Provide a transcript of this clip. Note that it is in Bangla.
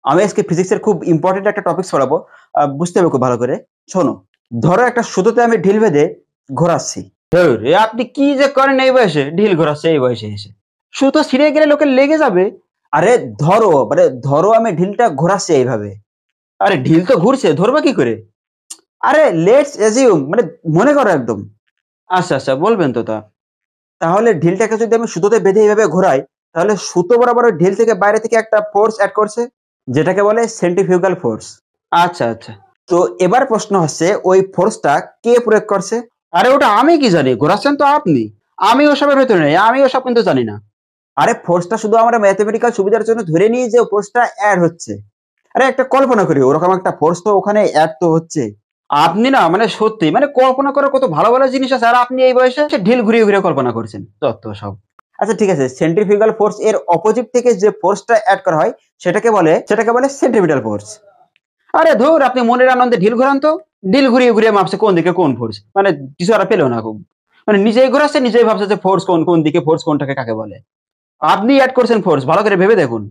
আমি আজকে ফিজিক্সের খুব ইম্পর্টেন্ট একটা টপিক ছড়াবো। বুঝতে হবে খুব ভালো করে। শোনো, ধরো একটা সুতোতে আমি ঢিল বেঁধে ঘোরাচ্ছি। ধুর, আপনি কি যে করেন এই বয়সে? ঢিল ঘোরাচ্ছে এই বয়সে এসে। সুতো ছিঁড়ে গেলে লোকের লেগে যাবে। আরে ধরো আমি ঢিলটা ঘোরাচ্ছি এইভাবে। আরে ঢিল তো ঘুরছে, ধরবা কি করে? আরে লেটস অ্যাজিউম মনে করো একদম। আচ্ছা আচ্ছা, বলবেন তো তা। তাহলে ঢিলটাকে যদি আমি সুতোতে বেঁধে এইভাবে ঘোরাই, তাহলে সুতো বরাবর ওই ঢিল থেকে বাইরে থেকে একটা ফোর্স এড করছে, যেটাকে বলে সেন্ট্রিফিউগাল ফোর্স। আচ্ছা আচ্ছা। তো এবার প্রশ্ন হচ্ছে ওই ফোর্সটা কে প্রয়োগ করছে? আরে ওটা আমি কি জানি, ঘোরাচ্ছেন তো আপনি। আমি ওসবের ভেতরে নেই, আমি ওসব কিন্তু জানি না। আরে ফোর্সটা শুধু আমরা ম্যাথমেটিক্যাল সুবিধার জন্য ধরে নিই যে ফোর্সটা অ্যাড হচ্ছে। আরে একটা কল্পনা করি ওরকম একটা ফোর্স তো ওখানে অ্যাড তো হচ্ছে। আপনি না মানে সত্যি মানে কল্পনা করার কত ভালো ভালো জিনিস আছে, আর আপনি এই বয়সে সে ঢিল ঘুরিয়ে ঘুরিয়ে কল্পনা করছেন, যত সব। আচ্ছা ঠিক আছে, সেন্ট্রিফিউগাল ফোর্স এর অপোজিট থেকে যে ফোর্সটা অ্যাড করা হয় সেটাকে বলে সেন্ট্রিপিটাল ফোর্স। আরে ধুর, আপনি মনের আনন্দে ঢিল ঘোরান তো। ঢিল ঘুরিয়ে ঘুরিয়ে মাপছে কোন দিকে কোন ফোর্স, মানে কিছু আর পেলো না খুব। মানে নিজেই ঘোরাচ্ছে, নিজেই ভাবছে যে ফোর্স কোন কোন দিকে, ফোর্স কোনটাকে কাকে বলে। আপনি অ্যাড করছেন ফোর্স, ভালো করে ভেবে দেখুন।